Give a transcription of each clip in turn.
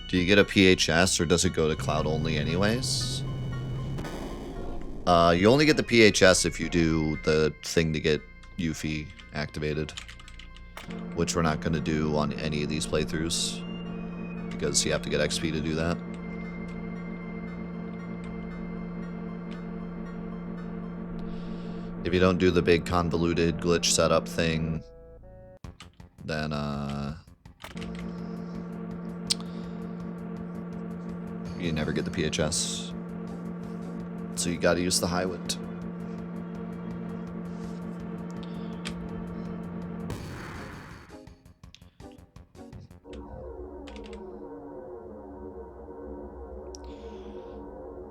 Do you get a PHS, or does it go to cloud only anyways? You only get the PHS if you do the thing to get Yuffie activated, which we're not going to do on any of these playthroughs, because you have to get XP to do that. If you don't do the big convoluted glitch setup thing, then you never get the PHS. So you gotta use the Highwind.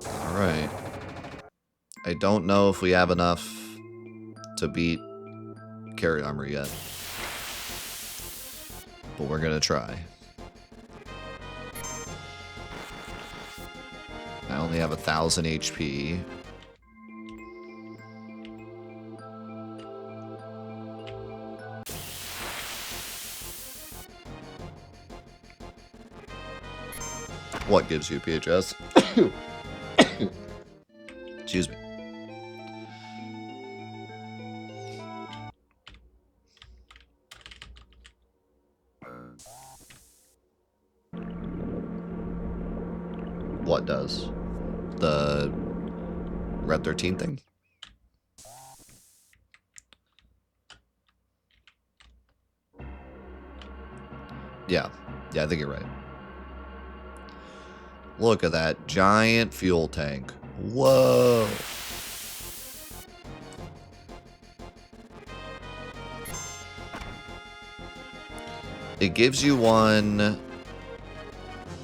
Alright. I don't know if we have enough to beat Carry Armor yet. But we're gonna try. I only have 1,000 HP. What gives you PHS? Excuse me. What does? The Red 13 thing? Yeah. Yeah, I think you're right. Look at that giant fuel tank. Whoa. It gives you one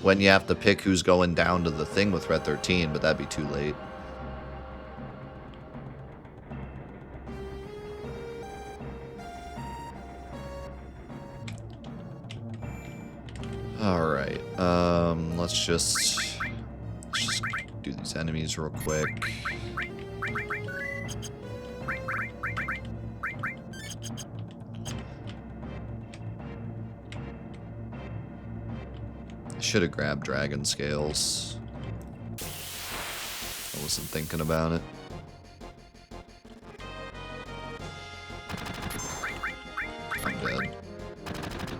when you have to pick who's going down to the thing with Red 13, but that'd be too late. Alright, let's just do these enemies real quick. Should have grabbed dragon scales. I wasn't thinking about it. I'm dead.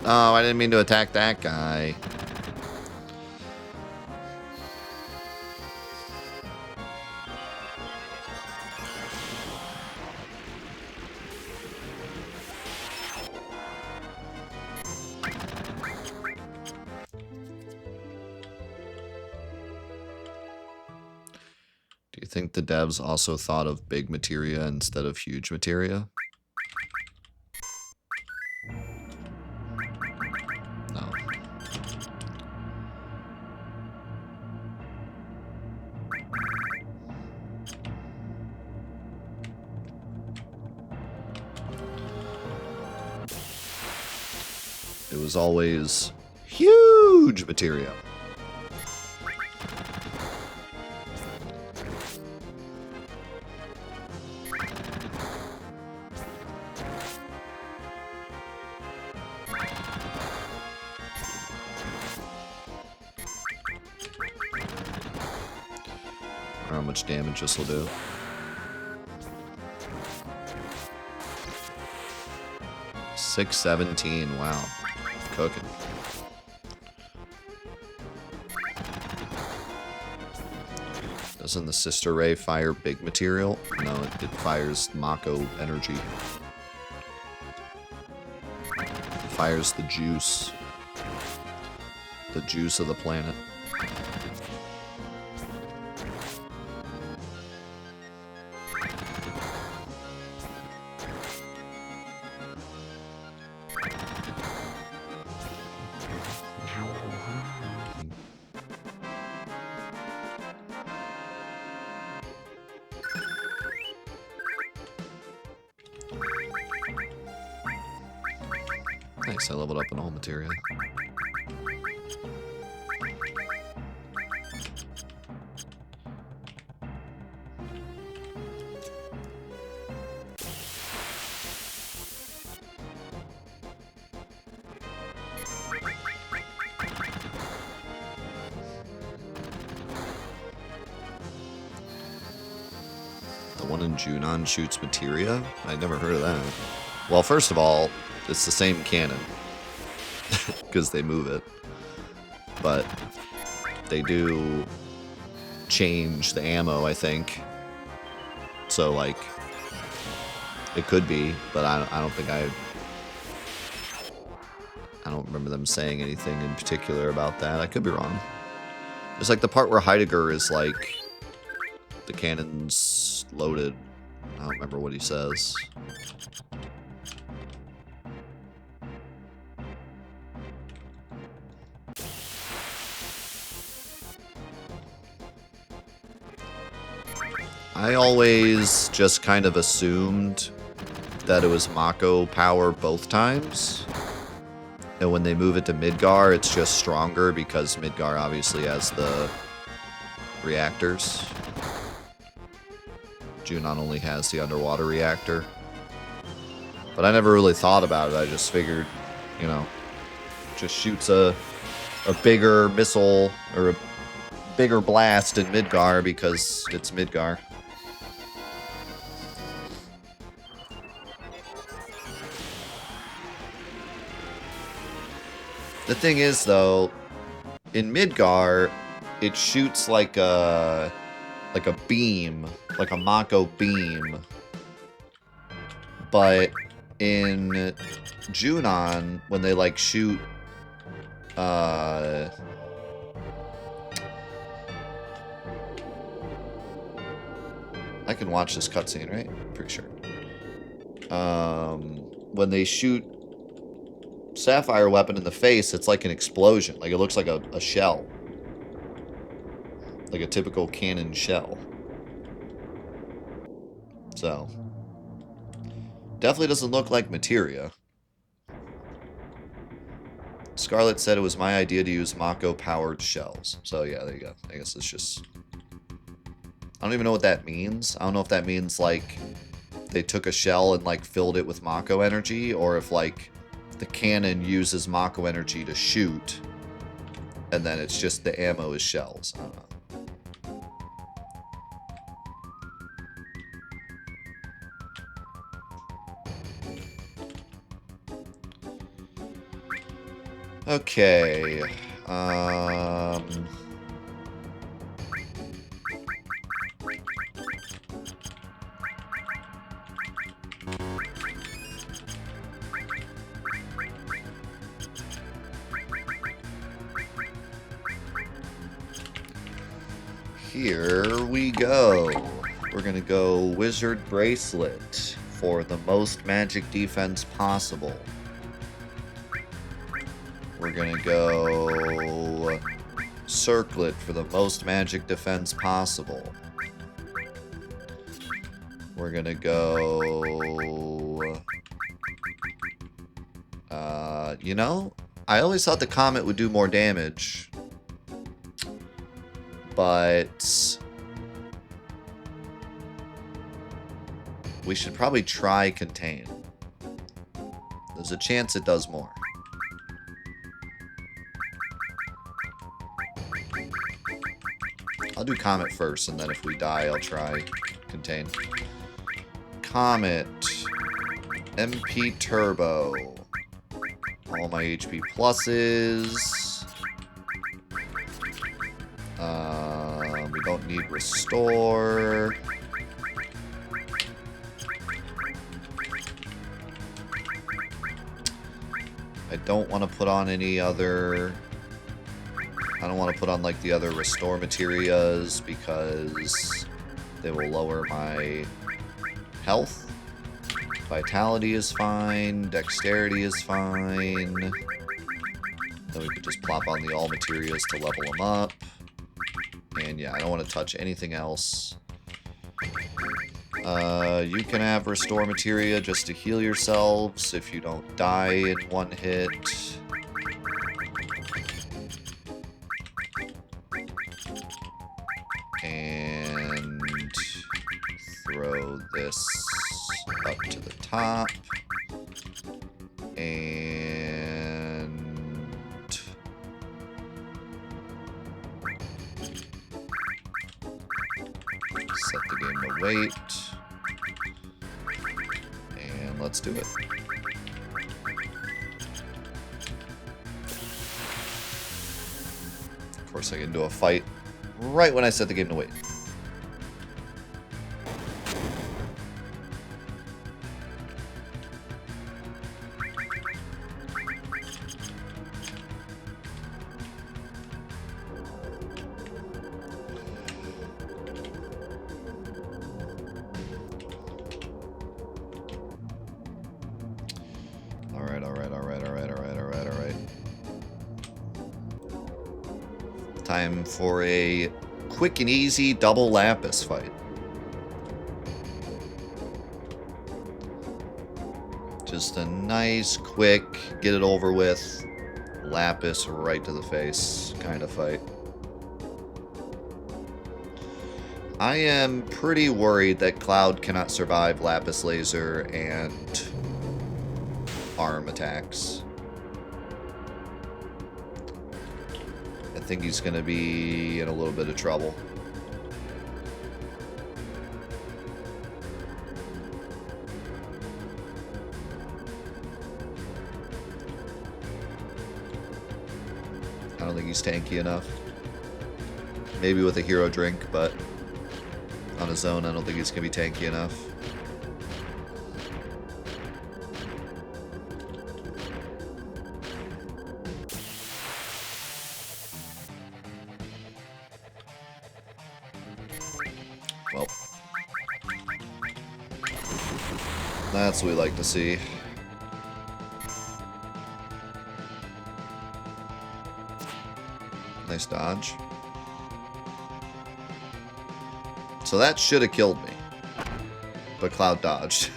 Oh, I didn't mean to attack that guy. Do you think the devs also thought of big materia instead of huge materia? No. It was always huge materia. How much damage this will do. $617, wow. Cooking. Doesn't the Sister Ray fire big material? No, it fires Mako energy. It fires the juice. The juice of the planet. Nice, I leveled up in all materia. one in Junon shoots Materia? I'd never heard of that. Well, first of all, it's the same cannon. Because they move it. But they do change the ammo, I think. So, like, it could be, but I don't think I don't remember them saying anything in particular about that. I could be wrong. It's like the part where Heidegger is like, the cannon's loaded. I don't remember what he says. I always just kind of assumed that it was Mako power both times. And when they move it to Midgar, it's just stronger because Midgar obviously has the reactors. Junon only has the underwater reactor. But I never really thought about it. I just figured, you know, just shoots a bigger missile or a bigger blast in Midgar because it's Midgar. The thing is, though, in Midgar, it shoots like a beam, like a Mako beam. But in Junon, when they like shoot, I can watch this cutscene, right? Pretty sure. When they shoot Sapphire weapon in the face, it's like an explosion. Like, it looks like a shell. Like a typical cannon shell. So, definitely doesn't look like Materia. Scarlet said it was my idea to use Mako-powered shells. So, yeah, there you go. I guess it's just... I don't even know what that means. I don't know if that means, like, they took a shell and, like, filled it with Mako energy, or if, like, the cannon uses Mako energy to shoot, and then it's just the ammo is shells. I don't know. Okay. Here we go. We're gonna go Wizard Bracelet for the most magic defense possible. We're gonna go Circlet for the most magic defense possible. We're gonna go... you know, I always thought the Comet would do more damage. But we should probably try Contain. There's a chance it does more. I'll do Comet first, and then if we die, I'll try Contain. Comet. MP Turbo. All my HP pluses. We don't need Restore. I don't want to put on any other... I don't want to put on, like, the other Restore Materias because they will lower my health. Vitality is fine. Dexterity is fine. Then we could just plop on the All Materias to level them up. And yeah, I don't want to touch anything else. You can have Restore Materia just to heal yourselves if you don't die in one hit. And throw this up to the top. And set the game to wait. let's do it. Of course, I get into a fight right when I set the game to wait. Time for a quick and easy double Lapis fight. Just a nice, quick, get it over with, Lapis right to the face kind of fight. I am pretty worried that Cloud cannot survive Lapis Laser and arm attacks. I think he's going to be in a little bit of trouble. I don't think he's tanky enough. Maybe with a hero drink, but on his own, I don't think he's going to be tanky enough. Well, that's what we like to see. Nice dodge. So that should have killed me, but Cloud dodged.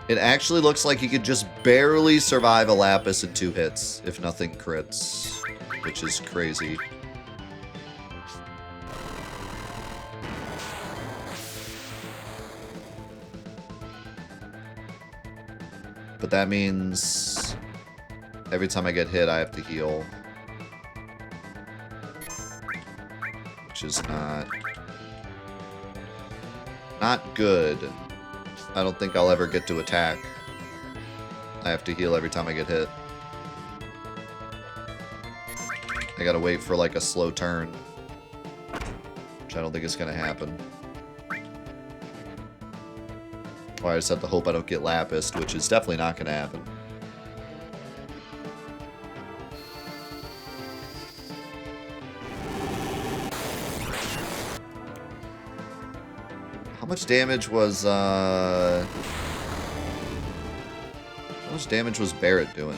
It actually looks like he could just barely survive a Lapis in 2 hits, if nothing crits, which is crazy. But that means every time I get hit, I have to heal. Which is not good. I don't think I'll ever get to attack. I have to heal every time I get hit. I gotta wait for like a slow turn, which I don't think is gonna happen. Or I just have to hope I don't get Lapis, which is definitely not gonna happen. How much damage was Barret doing?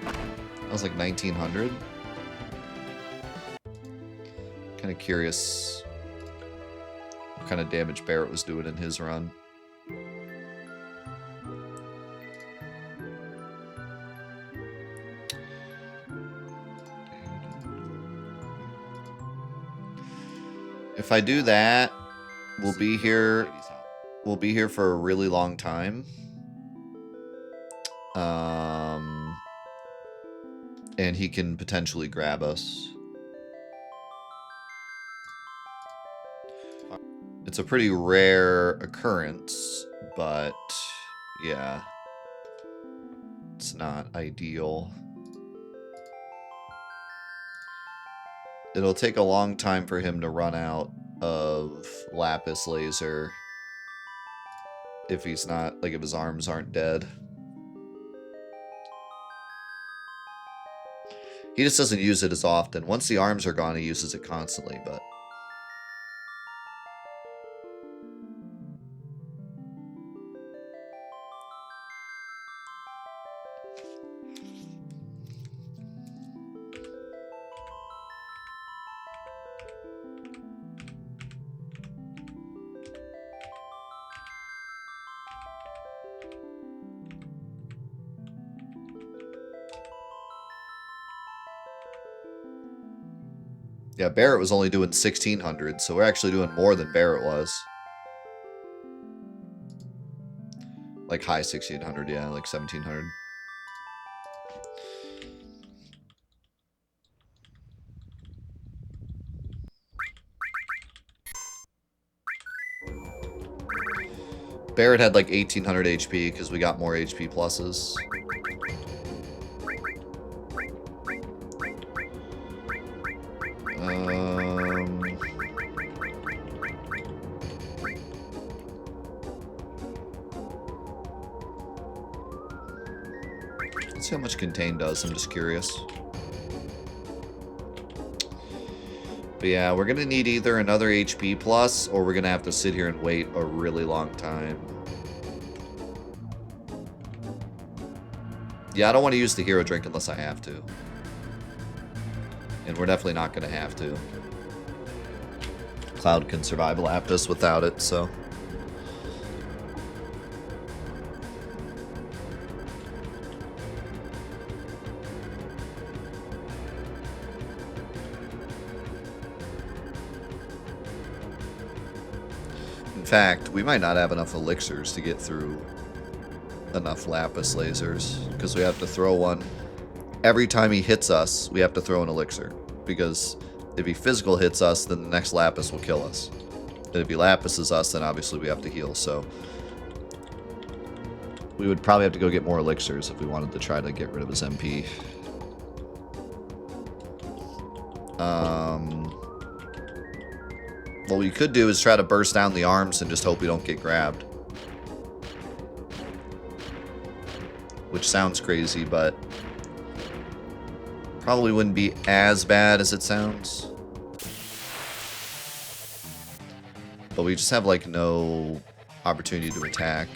That was like 1900. Kind of curious what kind of damage Barret was doing in his run. If I do that, we'll be here for a really long time. And he can potentially grab us. It's a pretty rare occurrence, but yeah, it's not ideal. It'll take a long time for him to run out of Lapis Laser if he's not, like, if his arms aren't dead. He just doesn't use it as often. Once the arms are gone, he uses it constantly, but... yeah, Barret was only doing 1600, so we're actually doing more than Barret was. Like high 1600, yeah, like 1700. Barrett had like 1800 HP because we got more HP pluses. Let's see how much Contain does. I'm just curious. But yeah, we're going to need either another HP plus, or we're going to have to sit here and wait a really long time. Yeah, I don't want to use the hero drink unless I have to. And we're definitely not going to have to. Cloud can survive Lapis without it, so... In fact, we might not have enough elixirs to get through enough Lapis lasers, because we have to throw one. Every time he hits us, we have to throw an elixir, because if he physical hits us, then the next Lapis will kill us. And if he Lapises us, then obviously we have to heal, so... we would probably have to go get more elixirs if we wanted to try to get rid of his MP. What we could do is try to burst down the arms and just hope we don't get grabbed. Which sounds crazy, but probably wouldn't be as bad as it sounds. But we just have, like, no opportunity to attack.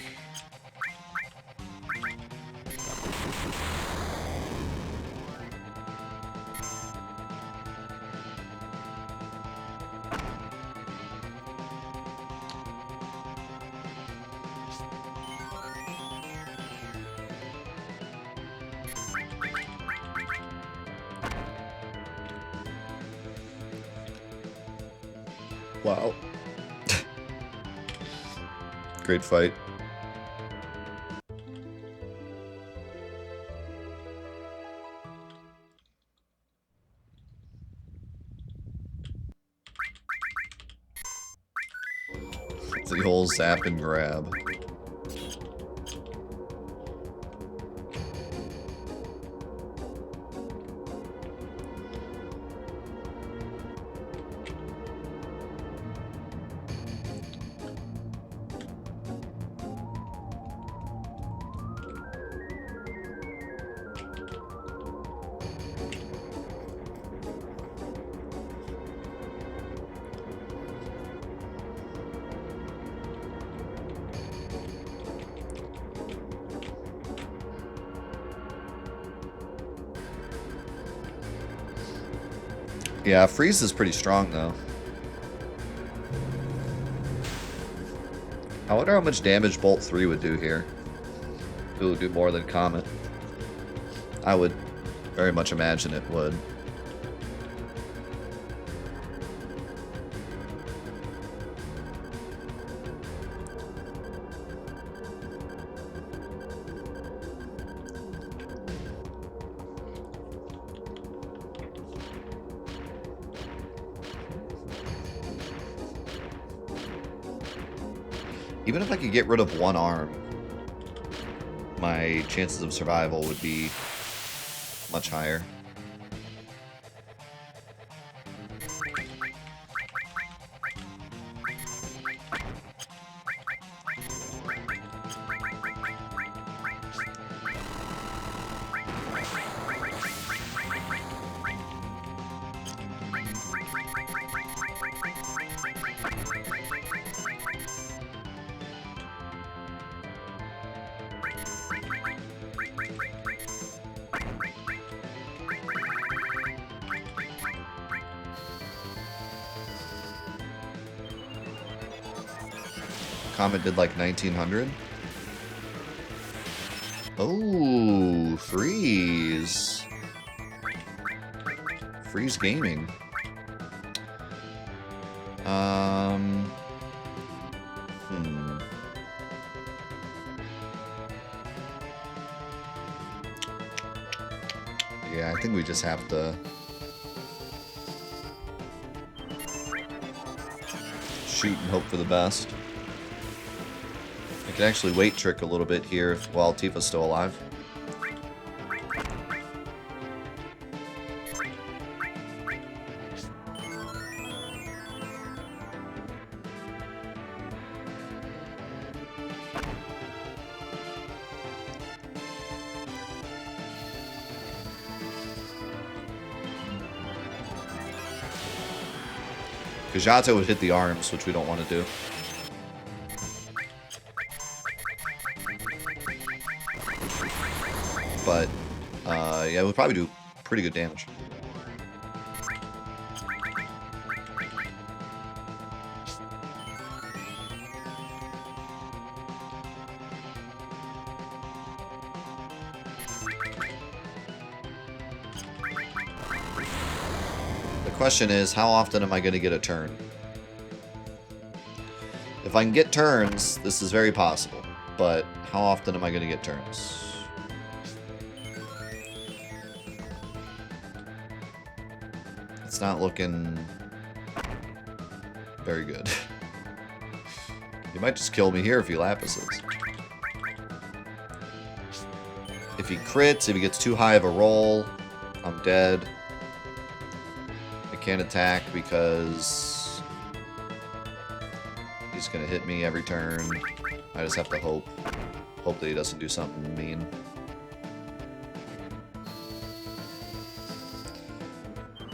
Wow. Great fight. The whole zap and grab. Yeah, freeze is pretty strong, though. I wonder how much damage Bolt 3 would do here. It would do more than Comet. I would very much imagine it would. Even if I could get rid of one arm, my chances of survival would be much higher. Comet did like 1900. Oh, freeze. Freeze gaming. Yeah, I think we just have to shoot and hope for the best. I Can actually weight trick a little bit here while Tifa's still alive. Kajato would hit the arms, which we don't want to do. But, yeah, we'll probably do pretty good damage. The question is, how often am I going to get a turn? If I can get turns, this is very possible. But how often am I going to get turns? It's not looking very good. He might just kill me here if he lapises. If he crits, if he gets too high of a roll, I'm dead. I can't attack because he's going to hit me every turn. I just have to hope that he doesn't do something mean.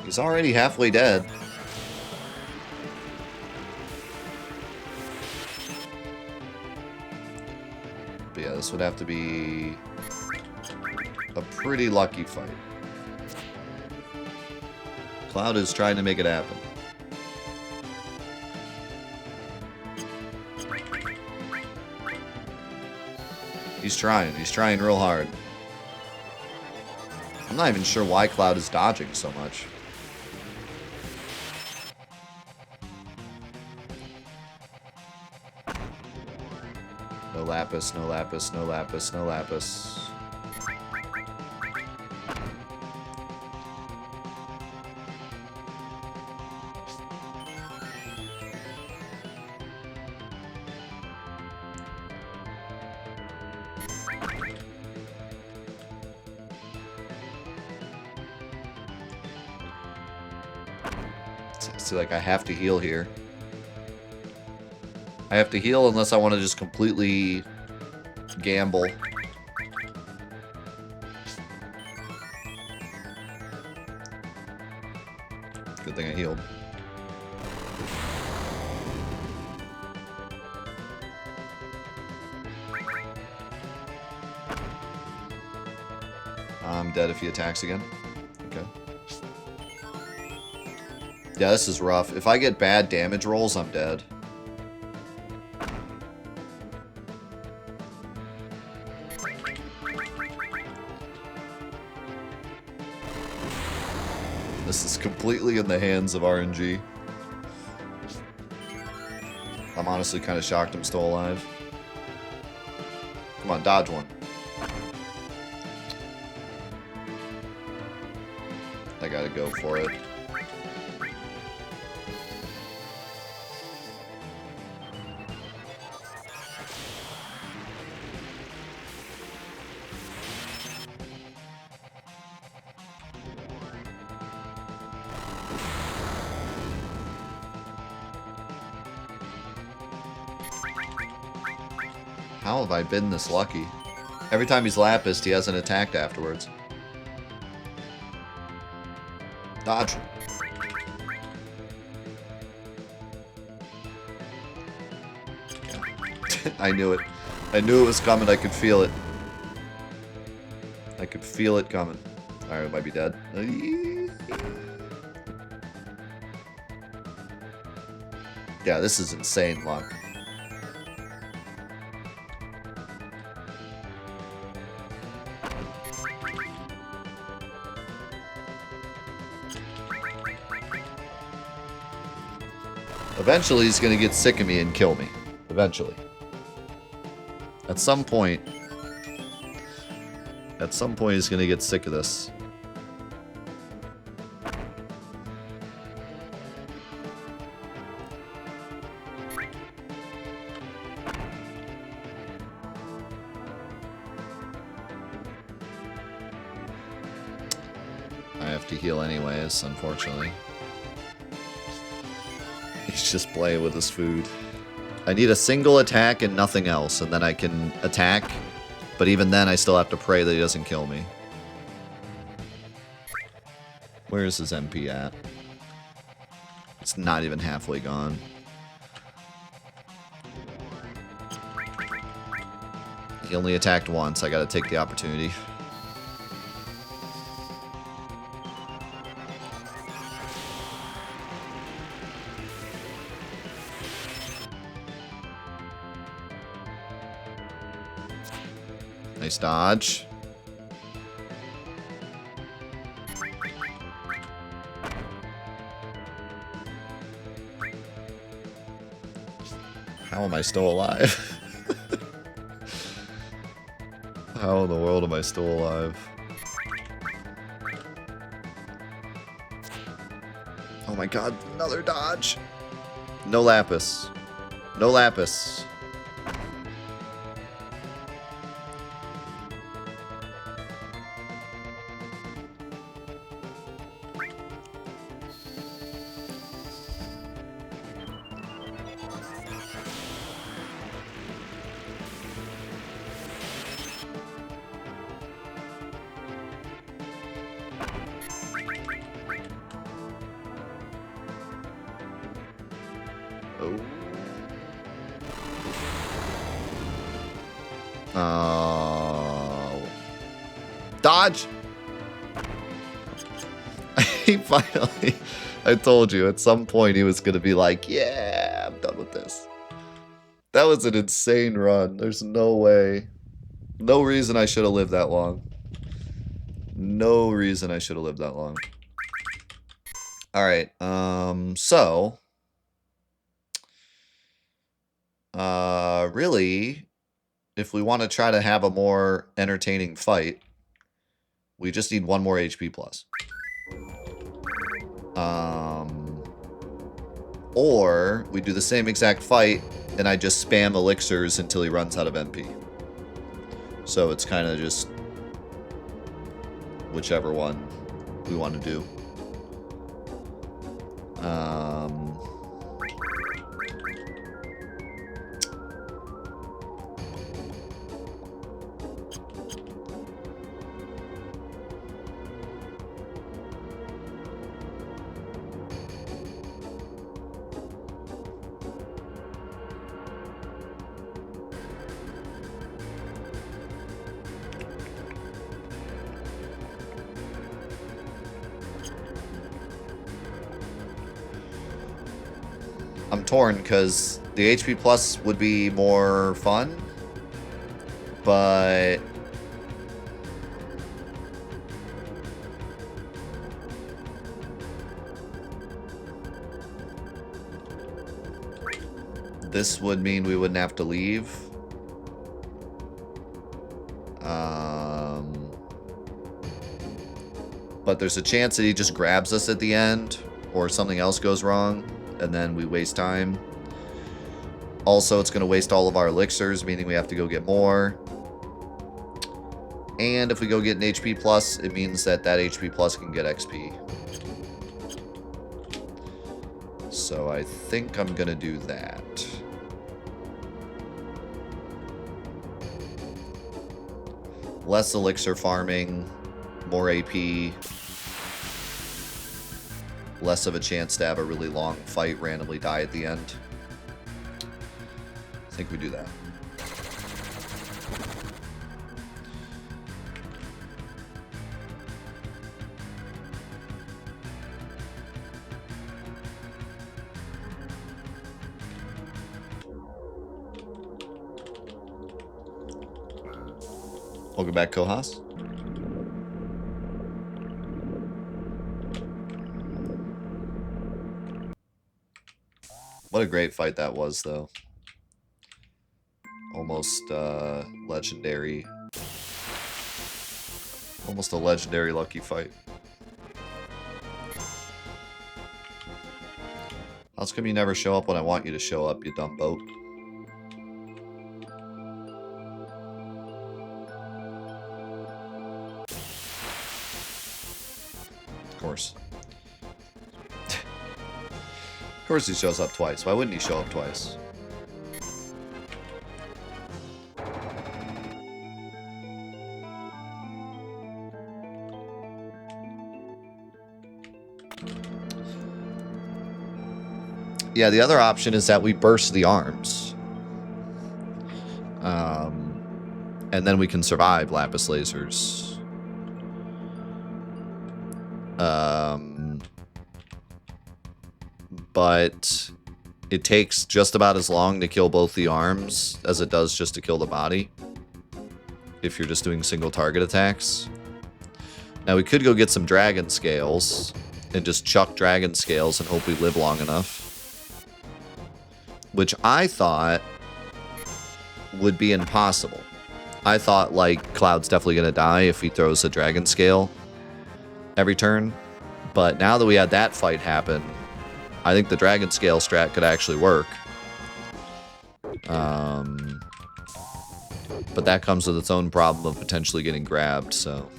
He's already halfway dead. But yeah, this would have to be a pretty lucky fight. Cloud is trying to make it happen. He's trying real hard. I'm not even sure why Cloud is dodging so much. No lapis, no lapis, no lapis, no lapis. So, like, I have to heal here. I have to heal unless I want to just completely gamble. Good thing I healed. I'm dead if he attacks again. Okay. Yeah, this is rough. If I get bad damage rolls, I'm dead. This is completely in the hands of RNG. I'm honestly kind of shocked I'm still alive. Come on, dodge one. I gotta go for it. How have I been this lucky? Every time he's lapis, he hasn't attacked afterwards. Dodge. I knew it. I knew it was coming. I could feel it. I could feel it coming. Alright, I might be dead. Yeah, this is insane luck. Eventually, he's going to get sick of me and kill me. Eventually. At some point, he's going to get sick of this. I have to heal anyways, unfortunately. He's just playing with his food. I need a single attack and nothing else, and then I can attack. But even then, I still have to pray that he doesn't kill me. Where is his MP at? It's not even halfway gone. He only attacked once. I gotta take the opportunity. Nice dodge. How am I still alive? How in the world am I still alive? Oh my god, another dodge. No lapis. No lapis. Oh. Dodge! He finally... I told you, at some point he was going to be like, yeah, I'm done with this. That was an insane run. There's no way. No reason I should have lived that long. No reason I should have lived that long. Alright, so... really, if we want to try to have a more entertaining fight, we just need one more HP plus. Or we do the same exact fight and I just spam elixirs until he runs out of MP. So it's kind of just whichever one we want to do. I'm torn because the HP plus would be more fun, but this would mean we wouldn't have to leave. But there's a chance that he just grabs us at the end or something else goes wrong. And then we waste time. Also, it's going to waste all of our elixirs, meaning we have to go get more. And if we go get an HP plus, it means that that HP plus can get XP. So I think I'm going to do that. Less elixir farming, more AP. Less of a chance to have a really long fight randomly die at the end. I think we do that. Welcome back, Kohas. What a great fight that was, though. Almost legendary. Almost a legendary lucky fight. How come you never show up when I want you to show up, you dumb boat? course. Of course he shows up twice. Why wouldn't he show up twice? Yeah, the other option is that we burst the arms. And then we can survive lapis lasers. But it takes just about as long to kill both the arms as it does just to kill the body, if you're just doing single target attacks. Now we could go get some dragon scales and just chuck dragon scales and hope we live long enough, which I thought would be impossible. I thought, like, Cloud's definitely going to die if he throws a dragon scale every turn. But now that we had that fight happen, I think the dragon scale strat could actually work. But that comes with its own problem of potentially getting grabbed, so...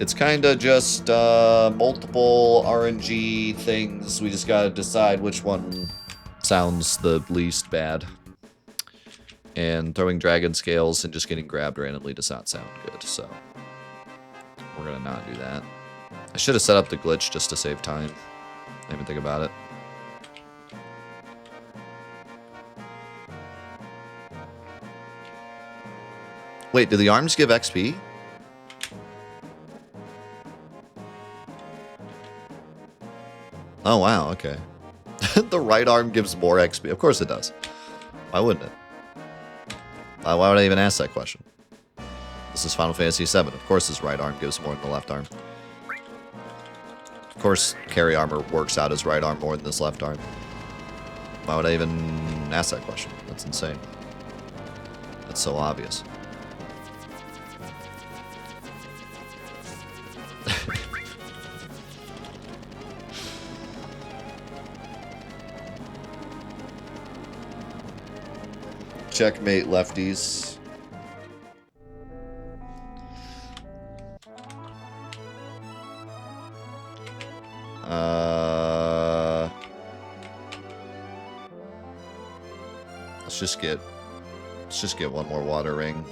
It's kind of just multiple RNG things. We just got to decide which one sounds the least bad. And throwing dragon scales and just getting grabbed randomly does not sound good, so we're going to not do that. I should have set up the glitch just to save time. I didn't even think about it. Wait, do the arms give XP? Oh, wow, okay. The right arm gives more XP. Of course it does. Why wouldn't it? Why would I even ask that question? This is Final Fantasy VII. Of course his right arm gives more than the left arm. Of course carry armor works out his right arm more than his left arm. Why would I even ask that question? That's insane. That's so obvious. Checkmate, lefties. Let's just get one more water ring.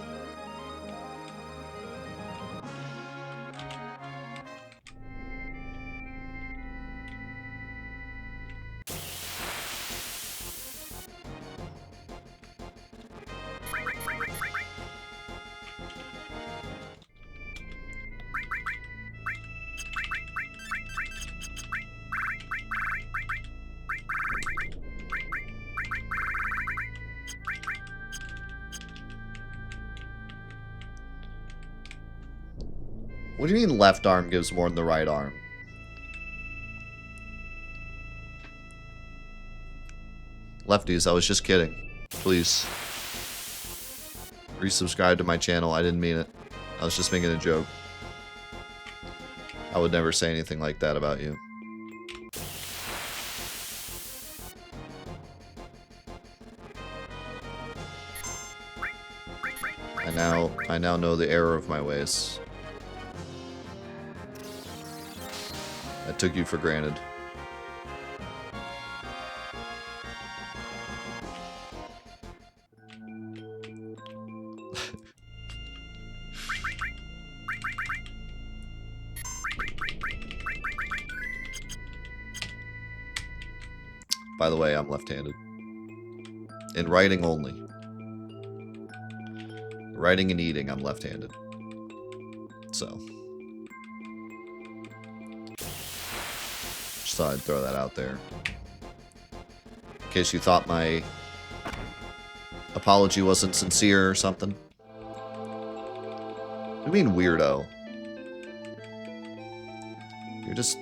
What do you mean left arm gives more than the right arm? Lefties, I was just kidding. Please. Resubscribe to my channel. I didn't mean it. I was just making a joke. I would never say anything like that about you. I now know the error of my ways. I took you for granted. By the way, I'm left-handed. In writing only. Writing and eating, I'm left-handed. So. Just thought I'd throw that out there. In case you thought my apology wasn't sincere or something. What do you mean, weirdo? You're just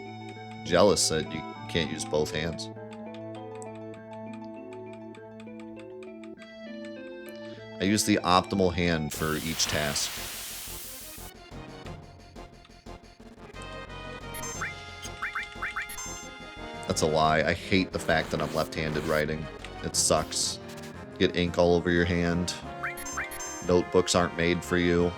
jealous that you can't use both hands. I use the optimal hand for each task. That's a lie. I hate the fact that I'm left-handed writing. It sucks. Get ink all over your hand. Notebooks aren't made for you.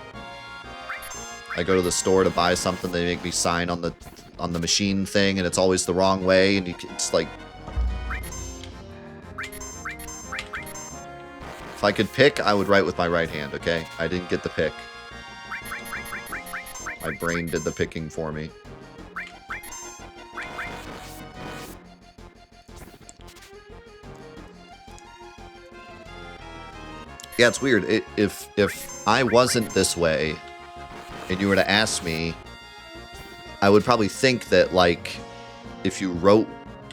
I go to the store to buy something, they make me sign on the machine thing, and it's always the wrong way, and it's like... If I could pick, I would write with my right hand, okay? I didn't get the pick. My brain did the picking for me. Yeah, it's weird. If I wasn't this way, and you were to ask me, I would probably think that, like, if you wrote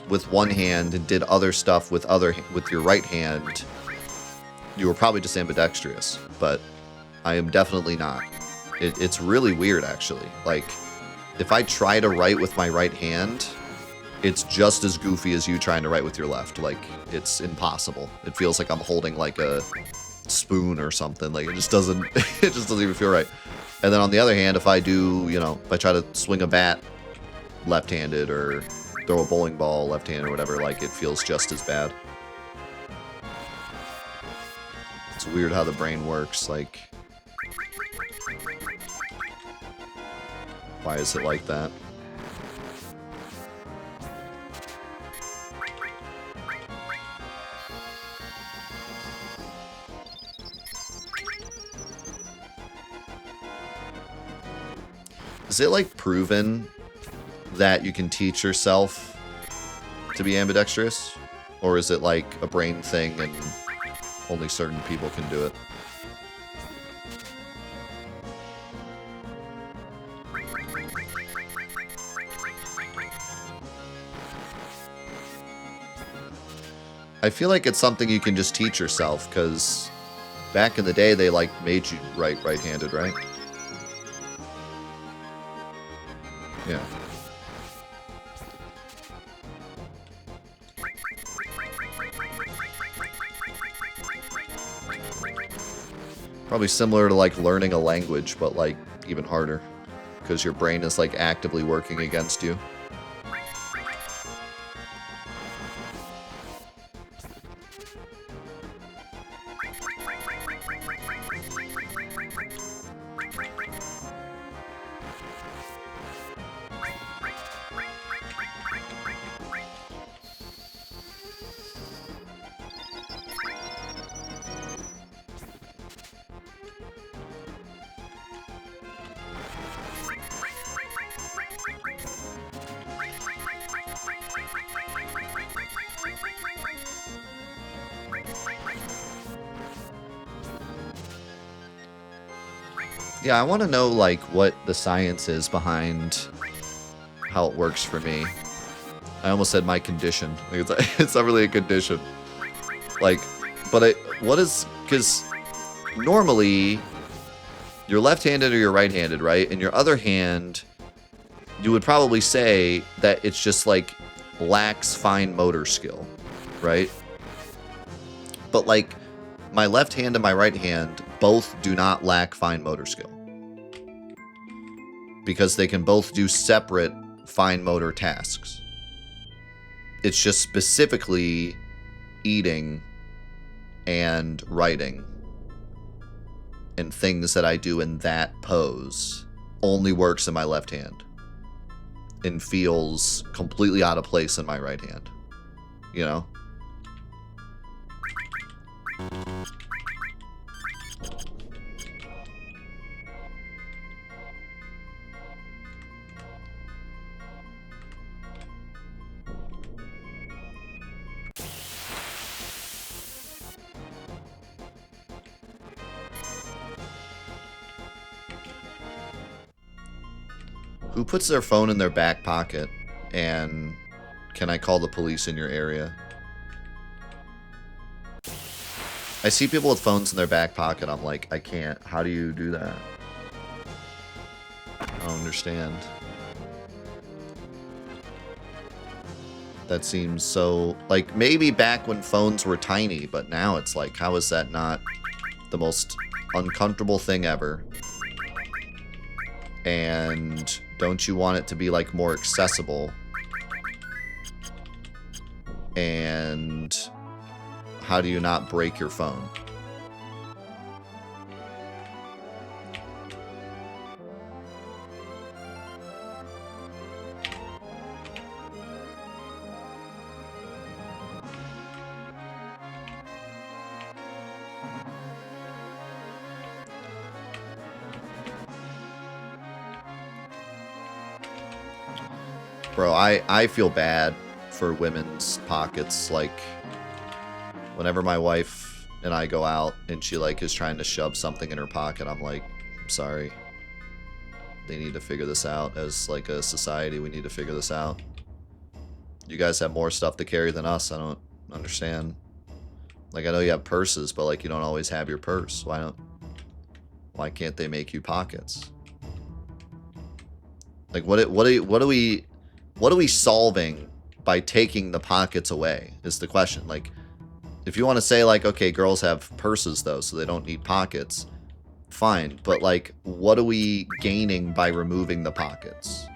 with one hand and did other stuff with your right hand, you were probably just ambidextrous. But I am definitely not. It's really weird, actually. Like, if I try to write with my right hand, it's just as goofy as you trying to write with your left. Like, it's impossible. It feels like I'm holding, like, a spoon or something. Like, it just doesn't even feel right. And then on the other hand, if I do, you know, if I try to swing a bat left-handed or throw a bowling ball left-handed or whatever, like, it feels just as bad. It's weird how the brain works. Like, why is it like that? Is it, like, proven that you can teach yourself to be ambidextrous? Or is it, like, a brain thing and only certain people can do it? I feel like it's something you can just teach yourself, because back in the day, they, like, made you write right-handed, right? Yeah. Probably similar to, like, learning a language, but, like, even harder. Because your brain is, like, actively working against you. Yeah, I want to know, like, what the science is behind how it works for me. I almost said my condition. Like, it's not really a condition. Like, but what is... Because normally, you're left-handed or you're right-handed, right? And your other hand, you would probably say that it's just, like, lacks fine motor skill, right? But, like, my left hand and my right hand both do not lack fine motor skill, because they can both do separate fine motor tasks. It's just specifically eating and writing and things that I do in that pose only works in my left hand and feels completely out of place in my right hand, you know? Who puts their phone in their back pocket? And can I call the police in your area? I see people with phones in their back pocket. I'm like, I can't. How do you do that? I don't understand. That seems so... Like, maybe back when phones were tiny, but now it's like, how is that not the most uncomfortable thing ever? And don't you want it to be, like, more accessible? And how do you not break your phone? Bro, I feel bad for women's pockets. Like, whenever my wife and I go out and she, like, is trying to shove something in her pocket, I'm like, I'm sorry. They need to figure this out. As, like, a society, we need to figure this out. You guys have more stuff to carry than us. I don't understand. Like, I know you have purses, but, like, you don't always have your purse. Why can't they make you pockets? Like, what are we solving by taking the pockets away is the question. Like, if you want to say, like, okay, girls have purses, though, so they don't need pockets, fine. But, like, what are we gaining by removing the pockets?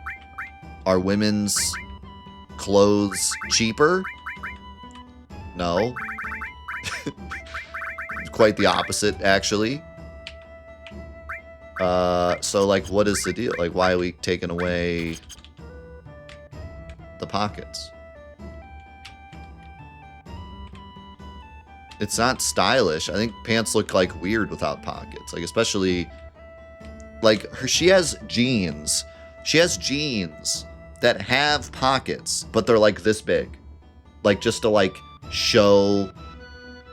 Are women's clothes cheaper? No. Quite the opposite, actually. So, like, what is the deal? Like, why are we taking away the pockets? It's not stylish. I think pants look, like, weird without pockets. Like, especially, like, she has jeans. She has jeans that have pockets, but they're, like, this big. Like, just to, like, show,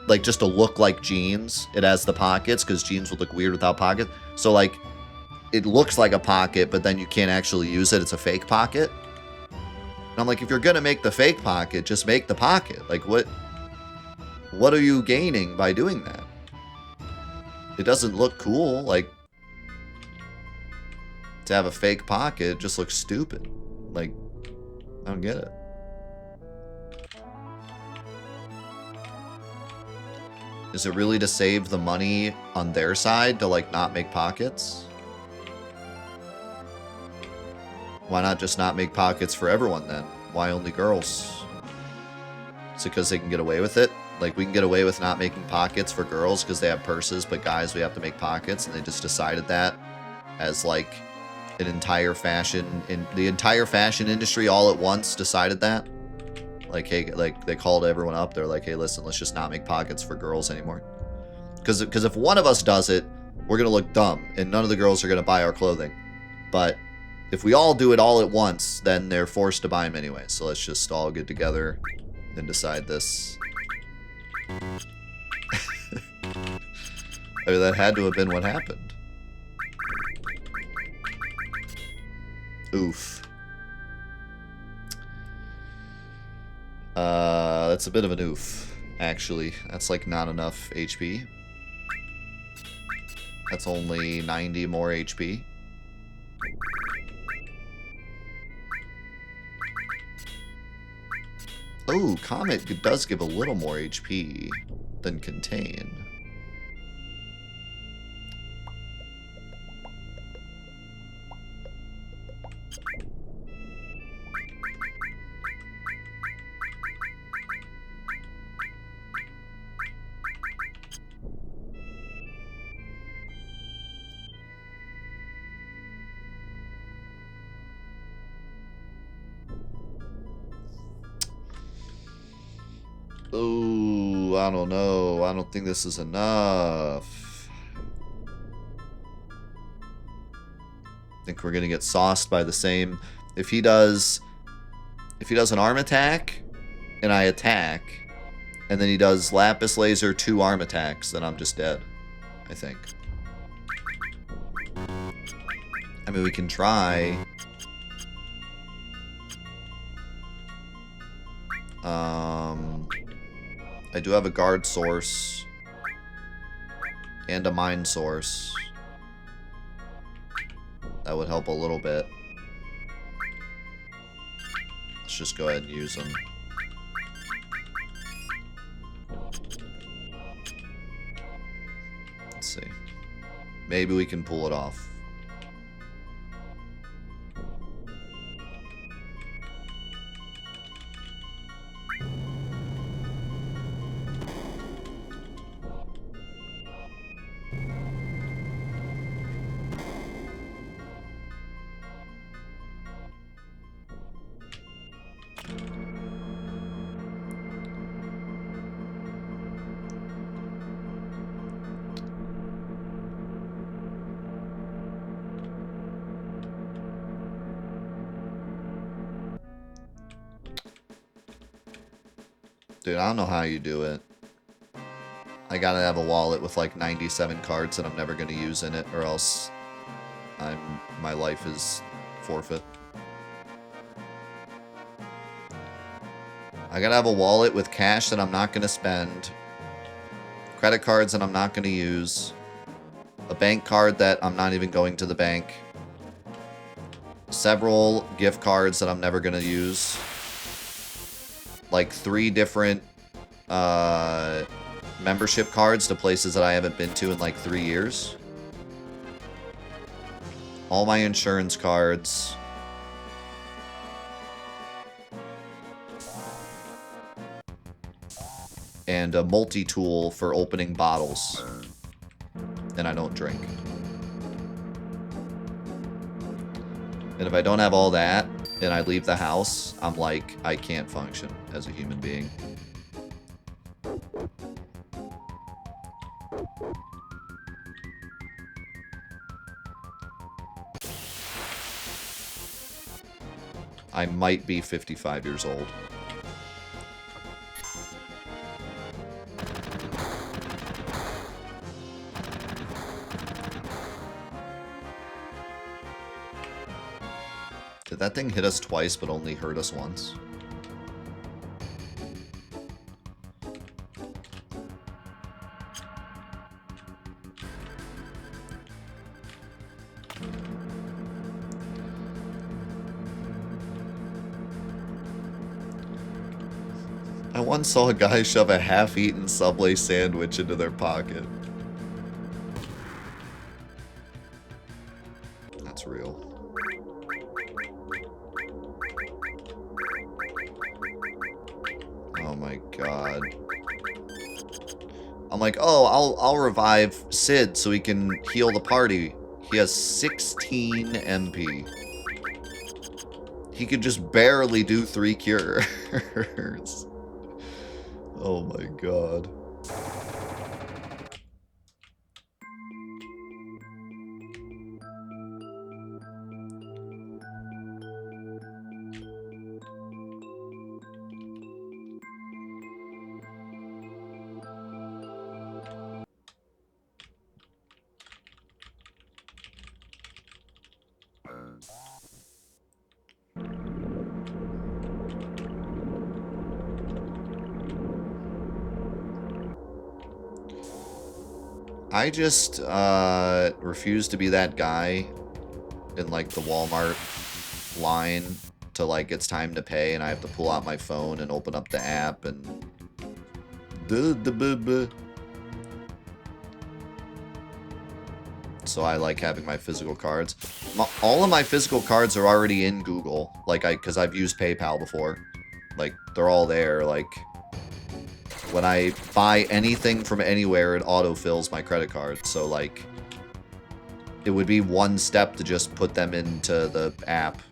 like, just to look like jeans. It has the pockets, because jeans would look weird without pockets. So, like, it looks like a pocket, but then you can't actually use it. It's a fake pocket. And I'm like, if you're gonna make the fake pocket, just make the pocket. Like, what are you gaining by doing that? It doesn't look cool. Like, to have a fake pocket just looks stupid. Like, I don't get it. Is it really to save the money on their side to, like, not make pockets? Why not just not make pockets for everyone then? Why only girls? Is it because they can get away with it? Like, we can get away with not making pockets for girls because they have purses, but guys, we have to make pockets, and they just decided that as, like, an entire fashion... the entire fashion industry all at once decided that? Like, hey, like, they called everyone up. They're like, hey, listen, let's just not make pockets for girls anymore. Because if one of us does it, we're going to look dumb, and none of the girls are going to buy our clothing. But if we all do it all at once, then they're forced to buy them anyway. So let's just all get together and decide this. I mean, that had to have been what happened. Oof. That's a bit of an oof, actually. That's, like, not enough HP. That's only 90 more HP. Oh, Comet does give a little more HP than Contain. Oh, I don't know. I don't think this is enough. I think we're gonna get sauced by the same. If he does an arm attack, and I attack, and then he does Lapis Laser 2 arm attacks, then I'm just dead, I think. I mean, we can try. I do have a guard source and a mine source. That would help a little bit. Let's just go ahead and use them. Let's see. Maybe we can pull it off. Dude, I don't know how you do it. I gotta have a wallet with like 97 cards that I'm never gonna use in it, or else my life is forfeit. I gotta have a wallet with cash that I'm not gonna spend, credit cards that I'm not gonna use, a bank card that I'm not even going to the bank, several gift cards that I'm never gonna use, like 3 different membership cards to places that I haven't been to in like 3 years, all my insurance cards, and a multi-tool for opening bottles. And I don't drink. And if I don't have all that, and I leave the house, I'm like, I can't function as a human being. I might be 55 years old. Did that thing hit us twice but only hurt us once? I once saw a guy shove a half-eaten Subway sandwich into their pocket. That's real. Oh my god. I'm like, oh, I'll revive Sid so he can heal the party. He has 16 MP. He could just barely do 3 cures. Oh my god. I just refuse to be that guy in like the Walmart line to like it's time to pay and I have to pull out my phone and open up the app and so I like having my physical cards. All of my physical cards are already in Google, like because I've used PayPal before. Like they're all there. Like when I buy anything from anywhere, it autofills my credit card. So like it would be one step to just put them into the app.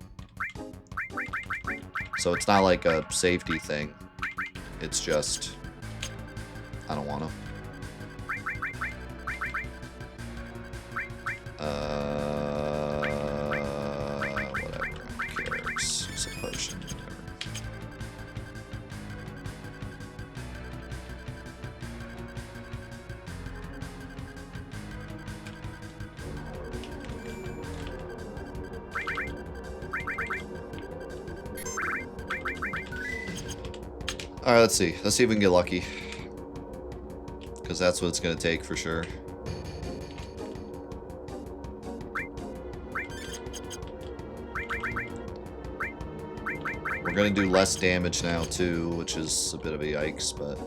So it's not like a safety thing. It's just I don't want to. Whatever. Who cares? Use a potion. Alright, let's see. Let's see if we can get lucky. Because that's what it's going to take for sure. We're going to do less damage now too, which is a bit of a yikes, but